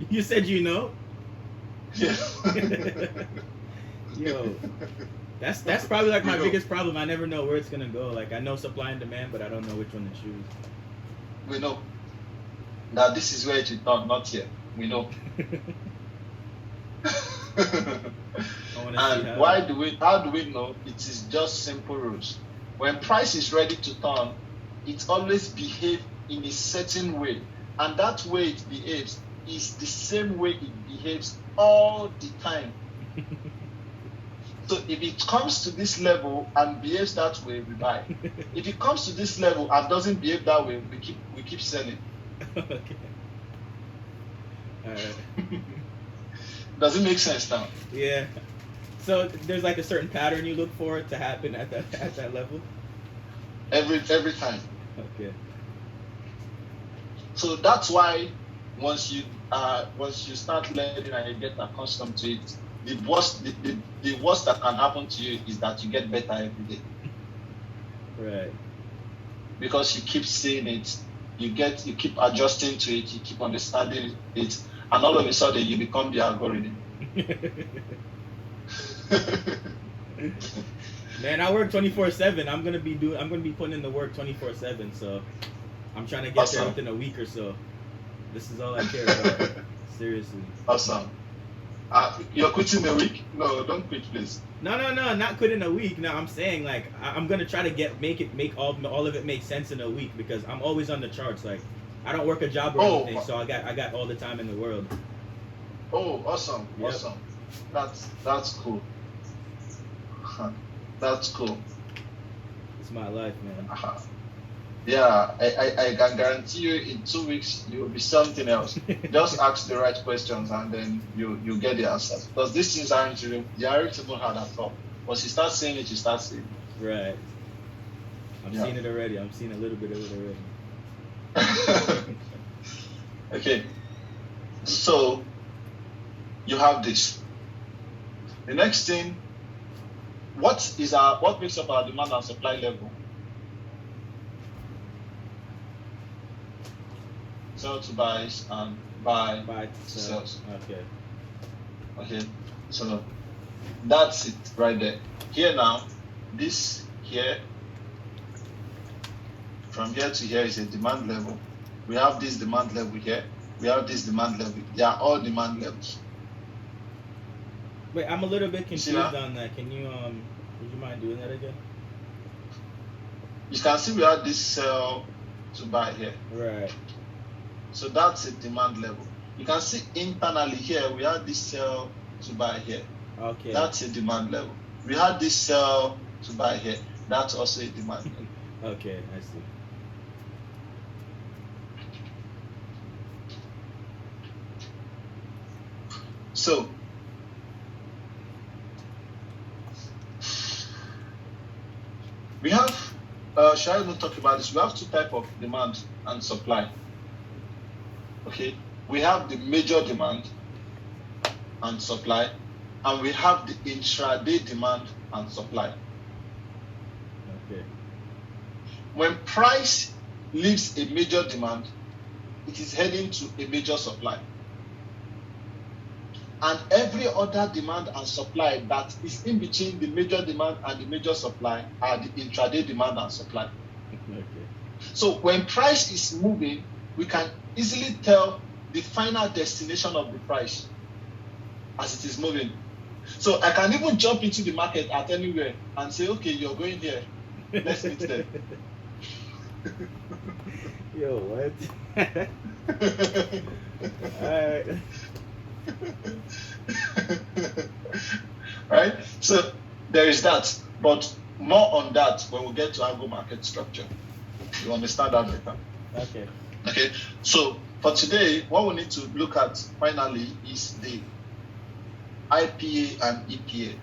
You said you know. Yeah. Yo, that's probably like We my know. biggest problem. I never know where it's gonna go. Like I know supply and demand, but I don't know which one to choose. We know that this is where it will turn, not here. We know. I want to see And how. why do we? How do we know? It is just simple rules. When price is ready to turn, it always behaves in a certain way, and that way it behaves is the same way it behaves all the time. So if it comes to this level and behaves that way, we buy. If it comes to this level and doesn't behave that way, we keep selling. Okay. All right. Does it make sense now? Yeah. So there's like a certain pattern you look for it to happen at that level. Every time. Okay. So that's why once you start learning and you get accustomed to it, the worst that can happen to you is that you get better every day Right. because you keep seeing it, you keep adjusting to it, you keep understanding it, and all of a sudden you become the algorithm. Man, I work 24/7. I'm gonna be putting in the work 24/7. So I'm trying to get there Awesome. within a week or so. This is all I care about. Seriously. Awesome. You're quitting a week? No, don't quit, please. No, no, no, not quitting a week. No, I'm saying like I'm gonna try to make all of it make sense in a week because I'm always on the charts. Like I don't work a job or anything, Oh, so I got all the time in the world. oh, awesome, Yep, awesome. That's cool. That's cool. it's my life, man. Uh-huh. Yeah, I can guarantee you in 2 weeks you'll be something else. Just ask the right questions and then you get the answers. Because these things aren't even hard at all. Once you start saying it, you start saying Right. I'm it. seeing it already. I'm seeing a little bit of it Yeah. already. Okay, so you have this. The next thing, what makes up our demand and supply level? Sell to buys and buy Buy, to sell. sells. Okay. Okay, so that's it right there. Here now, this here, from here to here is a demand level. We have this demand level here. We have this demand level. They are all demand levels. Wait, I'm a little bit You see confused that? on that. Can you would you mind doing that again? You can see we have this sell to buy here. Right. So that's a demand level. You can see internally here, we have this sell to buy here. Okay. That's a demand level. We have this sell to buy here. That's also a demand level. Okay, I see. So we have, shall I even talk about this? We have two types of demand and supply. Okay, we have the major demand and supply, and we have the intraday demand and supply. Okay. When price leaves a major demand, it is heading to a major supply. And every other demand and supply that is in between the major demand and the major supply are the intraday demand and supply. Okay. So when price is moving, we can easily tell the final destination of the price as it is moving. So I can even jump into the market at anywhere and say, okay, you're going here. Let's meet there. Yo, what? Alright. Right? So there is that. But more on that when we get to Algo market structure. You understand that better. Okay. Okay. So for today, what we need to look at finally is the IPA and EPA.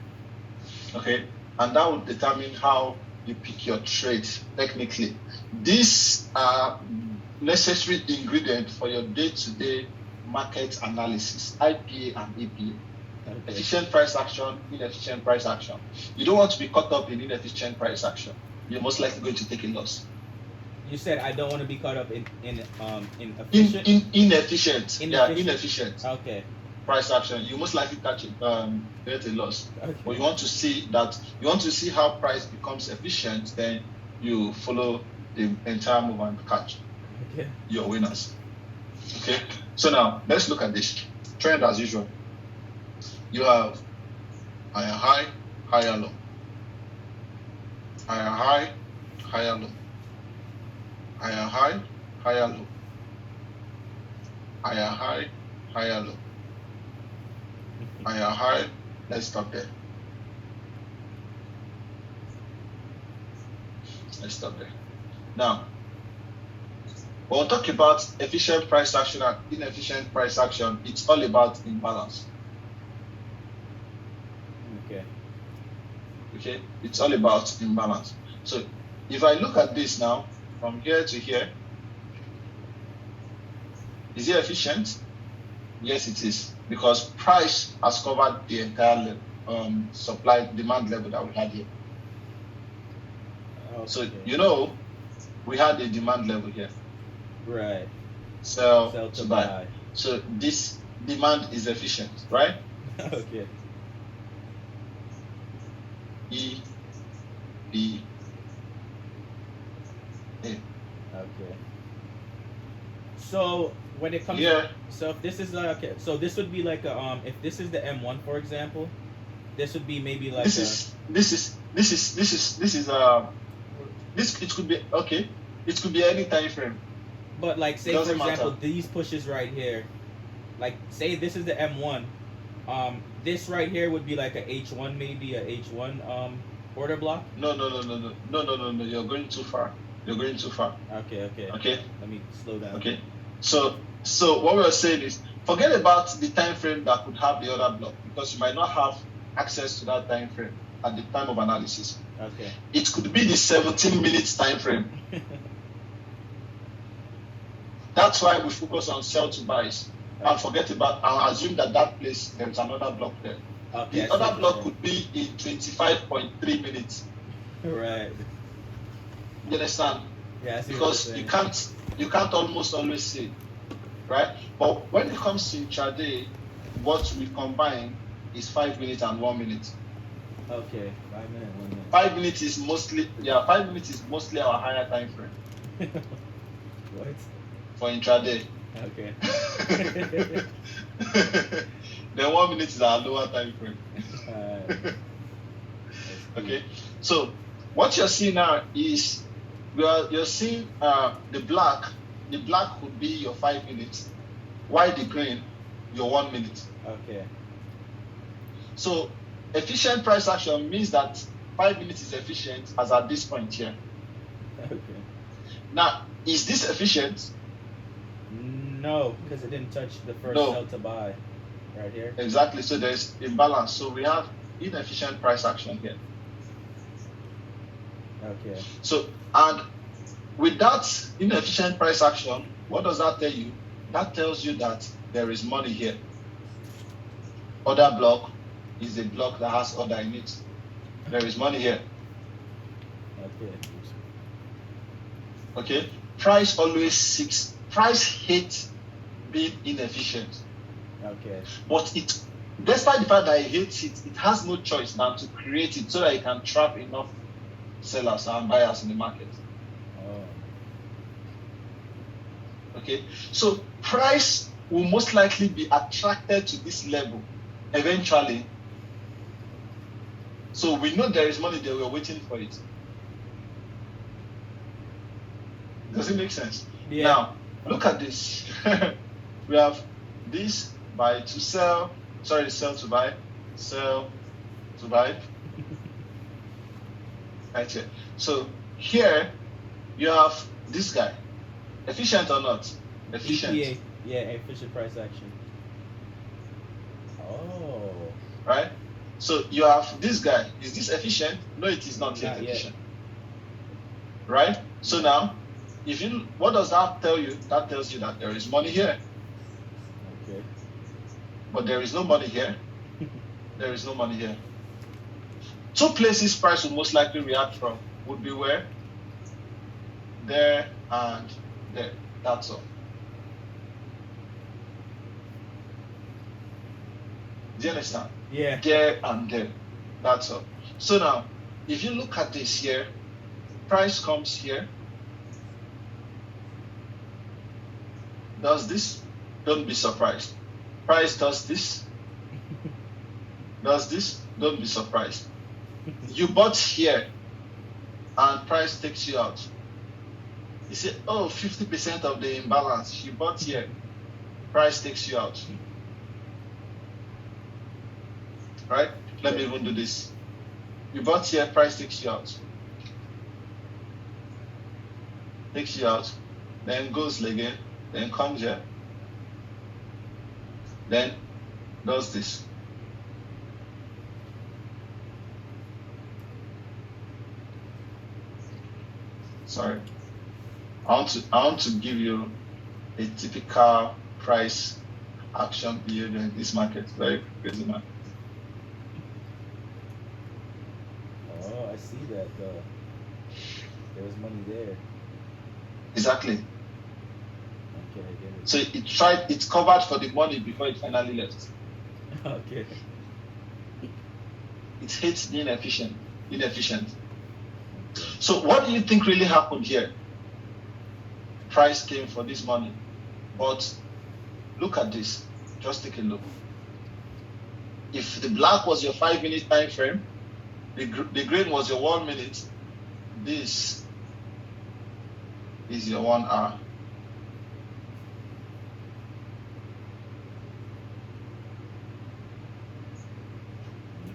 Okay. And that will determine how you pick your trade technically. These are necessary ingredients for your day-to-day market analysis, IPA and EPA. Okay. Efficient price action, inefficient price action. You don't want to be caught up in inefficient price action. You're most likely going to take a loss. You said I don't want to be caught up in efficient. Inefficient. Yeah, Inefficient. inefficient Okay. price action. You most likely catch it, create a loss. Okay. But you want to see how price becomes efficient, then you follow the entire move and catch Okay. your winners. Okay. So now let's look at this trend as usual. You have higher high, higher low. Higher high, higher low. Higher high, higher low. Higher high, higher low. Higher high. Let's stop there. Let's stop there. Now, when we talk about efficient price action and inefficient price action, it's all about imbalance. Okay. Okay, it's all about imbalance. So if I look at this now, from here to here, is it efficient? Yes, it is, because price has covered the entire supply demand level that we had here. Okay. So we had a demand level here. Right. Sell to buy. So this demand is efficient, right? Okay. E, B, A. Okay. So when it comes, so if this is okay, so this would be like a if this is the M1, for example, this would be maybe like this it could be okay. It could be any time frame. But like say for Doesn't example matter. these pushes right here, like say this is the M1, this right here would be like a H1, maybe a H1 order block. No. You're going too far. Okay. Okay. Let me slow down. Okay. So what we're saying is, forget about the time frame that could have the other block, because you might not have access to that time frame at the time of analysis. Okay. It could be the 17 minutes time frame. That's why we focus on sell to buys and forget about and assume that place there is another block there. Okay, the other block could be in 25.3 minutes. Right. You understand? Yeah, I see because what you can't almost always see, right? But when it comes to intraday, what we combine is 5 minutes and 1 minute. Okay, 5 minutes, 1 minute. 5 minutes is mostly 5 minutes is mostly our higher time frame. What? For intraday. Okay. Then 1 minute is our lower time frame. Okay. So what you're seeing now is you're seeing the black. The black would be your 5 minutes, while the green your 1 minute. Okay. So efficient price action means that 5 minutes is efficient as at this point here. Okay. Now, is this efficient? No, because it didn't touch the first sell to buy right here. Exactly. So there's imbalance. So we have inefficient price action here. Okay. So, and with that inefficient price action, what does that tell you? That tells you that there is money here. Order block is a block that has order in it. There is money here. Okay. Okay. Price hates being inefficient. Okay. But despite the fact that it hates it, it has no choice than to create it so that it can trap enough sellers and buyers in the market. Oh. Okay. So price will most likely be attracted to this level eventually. So we know there is money there, we are waiting for it. Does it make sense? Yeah. Now, look at this. We have this buy to sell, sell to buy, sell to buy. Right here. So here you have this guy. Efficient or not? Efficient. EPA. Yeah, efficient price action. Oh. Right? So you have this guy. Is this efficient? No, it is not yet efficient. Right? So now, what does that tell you? That tells you that there is money here. Okay. But there is no money here. There is no money here. Two places price will most likely react from would be where? There and there. That's all. Do you understand? Yeah. There and there. That's all. So now, if you look at this here, price comes here, does this, don't be surprised. Price does this, does this, don't be surprised. You bought here and price takes you out. You say, oh, 50% of the imbalance. You bought here, price takes you out. Right? Let me even do this. You bought here, price takes you out. Takes you out, then goes again, then comes here, then does this. Sorry. I want to give you a typical price action behavior in this market. Very crazy market. Oh, I see that though. There was money there. Exactly. Okay, I get it. So it covered for the money before it finally left. Okay. It hates being inefficient. So what do you think really happened here? Price came for this money. But look at this. Just take a look. If the black was your 5-minute time frame, the green was your 1 minute, this is your 1 hour.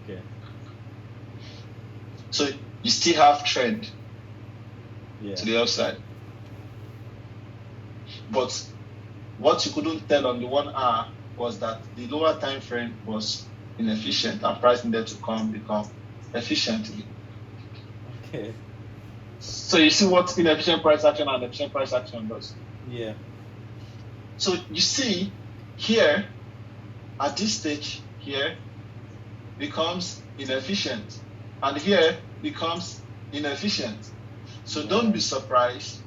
Okay. So you still have trend Yeah. to the upside. But what you couldn't tell on the 1 hour was that the lower time frame was inefficient and price needed to become efficient. Okay. So you see what inefficient price action and efficient price action does. Yeah. So you see here at this stage here becomes inefficient and here becomes inefficient. So don't be surprised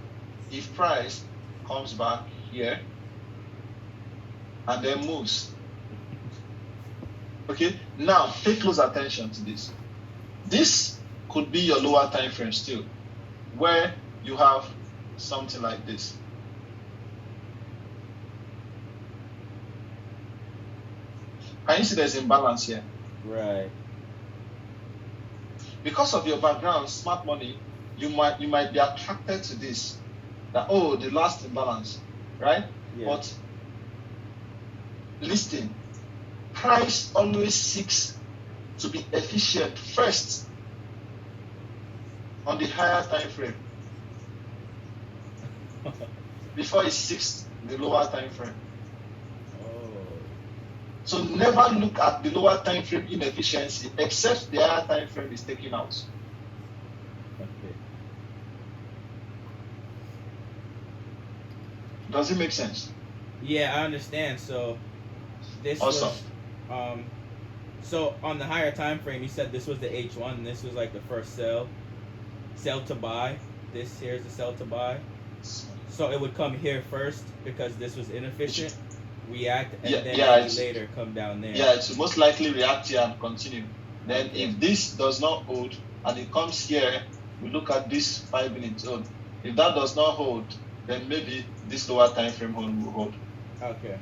if price comes back here and then moves. Okay, now pay close attention to this. This could be your lower time frame still, where you have something like this. Can you see there's imbalance here? Right. Because of your background, smart money, you might be attracted to this. That, oh, the last imbalance, right? Yeah. But listen, price always seeks to be efficient first on the higher time frame before it seeks the lower time frame. Oh. So never look at the lower time frame inefficiency except the higher time frame is taken out. Okay. Does it make sense? Yeah, I understand. So this Awesome. was so on the higher time frame you said this was the H1 and this was like the first sell to buy. This here's the sell to buy. So it would come here first because this was inefficient, react, and then maybe later come down there. Yeah, it will most likely react here and continue. Then if this does not hold and it comes here, we look at this 5-minute zone. If that does not hold, then maybe this lower time frame will hold. Okay.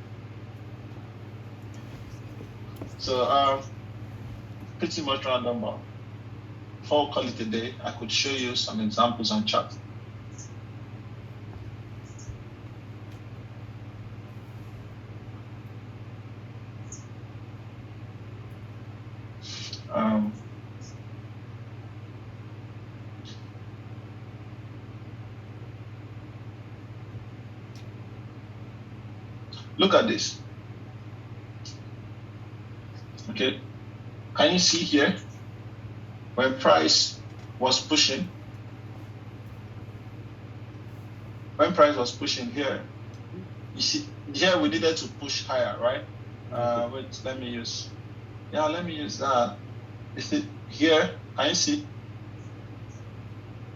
So pretty much random ball. Before we call it a day, I could show you some examples on chart. Look at this. Okay, can you see here when price was pushing? When price was pushing here, you see here we needed to push higher, right? Wait, let me use that. You see here, can you see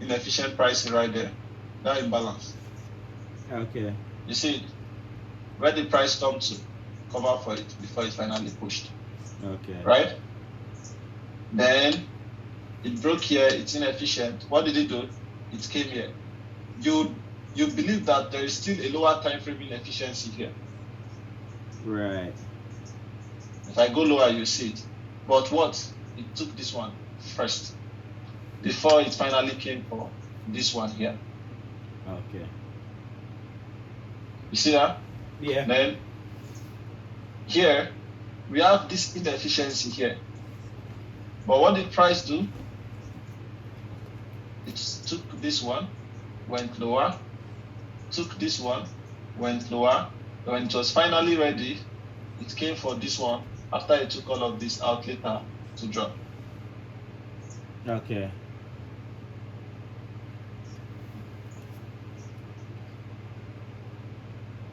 inefficient pricing right there? That imbalance. Okay. You see where the price come to cover for it before it's finally pushed. Okay. Right? Then it broke here, it's inefficient. What did it do? It came here. You believe that there is still a lower time frame inefficiency here. Right. If I go lower, you see it. But what? It took this one first before it finally came for this one here. Okay. You see that? Yeah. Then here we have this inefficiency here. But what did price do? It took this one, went lower, took this one, went lower. When it was finally ready, it came for this one after it took all of this out later to drop. Okay.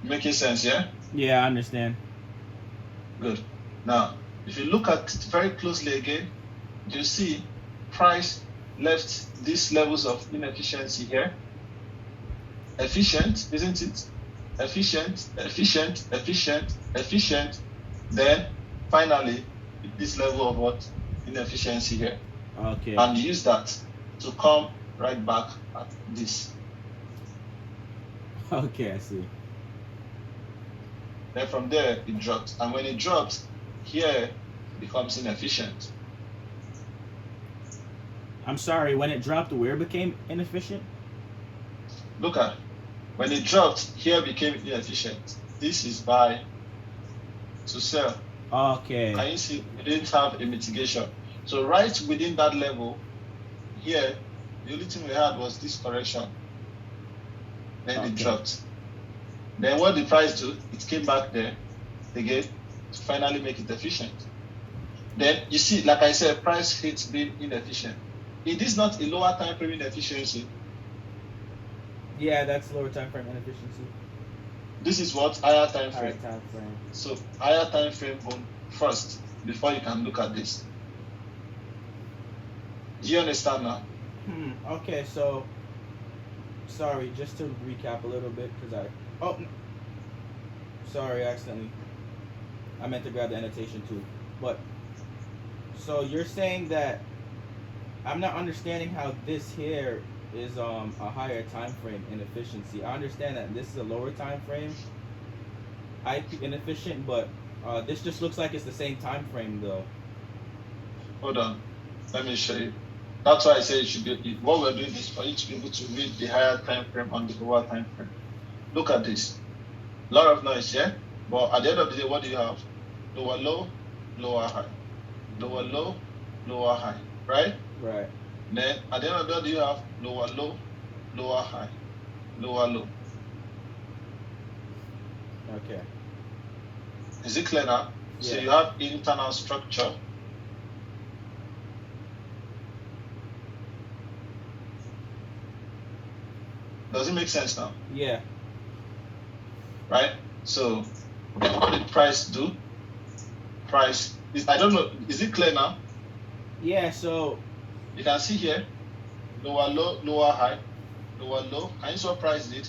Making sense, yeah? Yeah, I understand. Good. Now, if you look at it very closely again, you see price left these levels of inefficiency here. Efficient, isn't it? Efficient, efficient, efficient, efficient. Then finally, this level of what? Inefficiency here. Okay. And use that to come right back at this. Okay, I see. Then from there, it drops. And when it drops, here it becomes inefficient. I'm sorry, when it dropped, where became inefficient? Look at when it dropped, here became inefficient. This is buy to sell. Okay. Can you see we didn't have a mitigation? So right within that level, here, the only thing we had was this correction. Then it dropped. Then what did the price do? It came back there again to finally make it efficient. Then you see, like I said, price hates being inefficient. It is not a lower time frame inefficiency. Yeah, that's lower time frame inefficiency. This is what? Higher time Higher frame. time frame. So higher time frame first before you can look at this. Do you understand now? Okay, so sorry, just to recap a little bit, because sorry, accidentally. I meant to grab the annotation too. But so you're saying that I'm not understanding how this here is a higher time frame inefficiency. I understand that this is a lower time frame IP inefficient, but this just looks like it's the same time frame though. Hold on, let me show you. That's why I say it should be what we're doing is for you to be able to read the higher time frame on the lower time frame. Look at this. A lot of noise, yeah? But at the end of the day, what do you have? Lower low, lower high. Lower low, lower high. Right? Right. Then at the end of the day, you have lower low, lower high, lower low. Okay. Is it clear now? Yeah. So you have internal structure. Does it make sense now? Yeah. Right? So what did price do? Price is, I don't know, is it clear now? Yeah, so You can see here, lower low, lower high, lower low. Can you see what price did?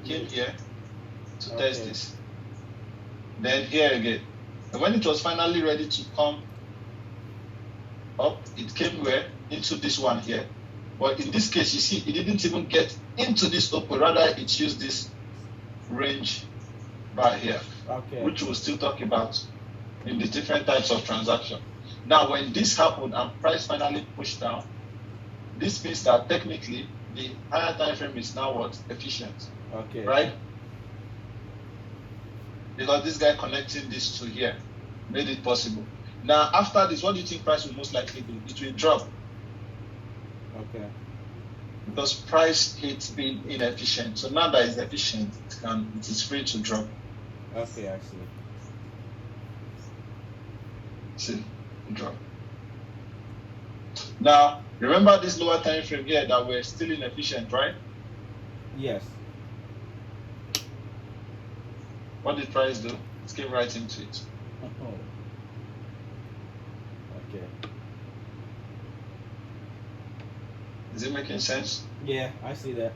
Came here to test this. Then here again. And when it was finally ready to come up, it came where? Into this one here. But in this case, you see, it didn't even get into this open. Rather, it used this range bar here, which we'll still talk about in the different types of transaction. Now, when this happened and price finally pushed down, this means that technically the higher time frame is now what? Efficient. Okay. Right? Because this guy connecting this to here made it possible. Now, after this, what do you think price will most likely do? It will drop. Okay. Because price hates being inefficient. So now that it's efficient, it is free to drop. Okay, I see. See, drop. Now, remember this lower time frame here that we're still inefficient, right? Yes. What did price do? It came right into it. Oh. Okay. Is it making sense? Yeah, I see that.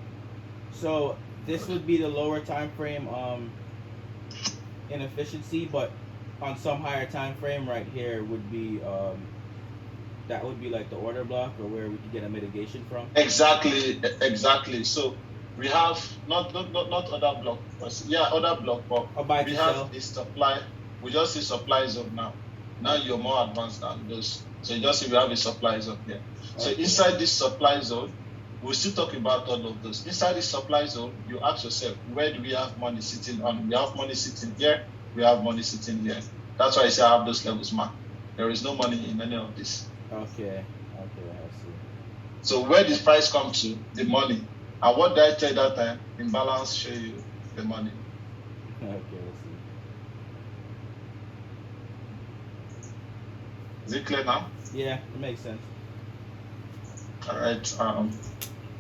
So this would be the lower time frame inefficiency, but on some higher time frame right here would be that would be like the order block or where we could get a mitigation from. Exactly. So we have not other block, but other block, but we have a supply. We just see supply zone now. Now you're more advanced than those. So you just see we have a supply zone here. So inside this supply zone, we'll still talk about all of those. Inside this supply zone, you ask yourself, where do we have money sitting on? We have money sitting here. We have money sitting here. That's why I say I have those levels marked. There is no money in any of this. Okay, I see. So where does price come to? The money. And what did I tell you that time? Imbalance show you the money. Okay, I see. Is it clear now? Yeah, it makes sense. All right.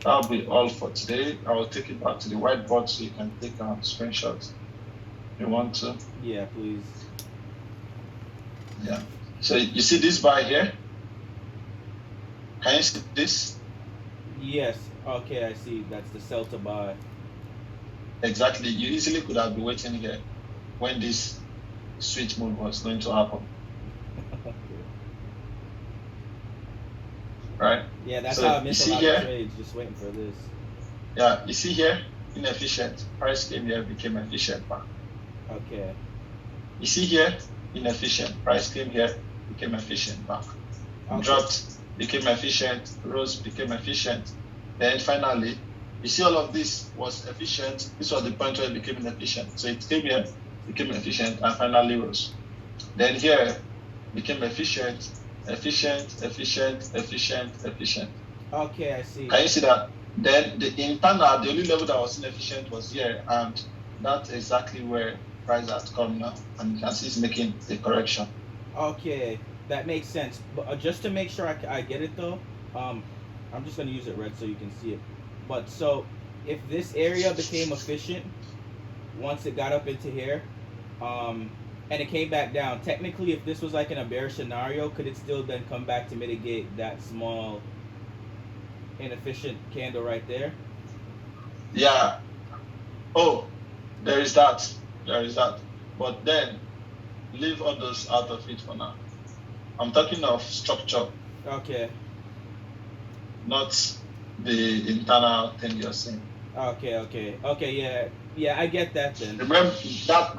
That'll be all for today. I will take it back to the whiteboard so you can take screenshots if you want to. Yeah, please. Yeah. So you see this bar here? Can you see this? Yes. Okay, I see. That's the sell to buy. Exactly. You easily could have been waiting here when this switch move was going to happen. Okay. Right? Yeah, that's So how I miss a lot here, of trades, just waiting for this. Yeah, you see here, inefficient. Price came here, became efficient back. Okay. You see here, inefficient. Price came here, became efficient back. Okay. Dropped, became efficient. Rose, became efficient. Then finally, you see all of this was efficient. This was the point where it became inefficient. So it came here, became efficient, and finally rose. Then here, became efficient. Okay, I see. Can you see that? Then the internal, the only level that was inefficient was here, and that's exactly where price has come now, and you can see it's making the correction. Okay, that makes sense. But just to make sure I get it though, I'm just gonna use it red so you can see it. But so if this area became efficient once it got up into here, and it came back down, technically if this was like in a bear scenario, could it still then come back to mitigate that small inefficient candle right there? Yeah. Oh, there is that. But then leave all those out of it for now. I'm talking of structure. Okay. Not the internal thing you're saying. Okay, yeah, I get that then. Remember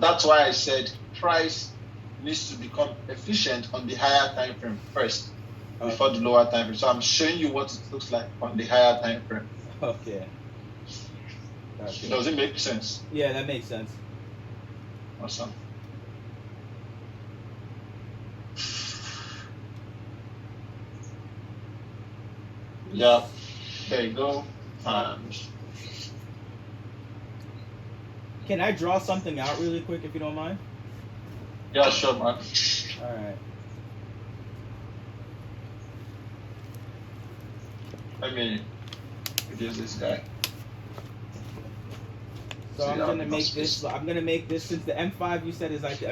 that's why I said price needs to become efficient on the higher time frame first before the lower time frame. So I'm showing you what it looks like on the higher time frame. Okay. Does it make sense? Yeah, that makes sense. Awesome. Yeah, there you go. Can I draw something out really quick if you don't mind? Yeah, sure, man. All right. Let me reduce this guy. So I'm gonna make this. I'm gonna make this since the M5 you said is like the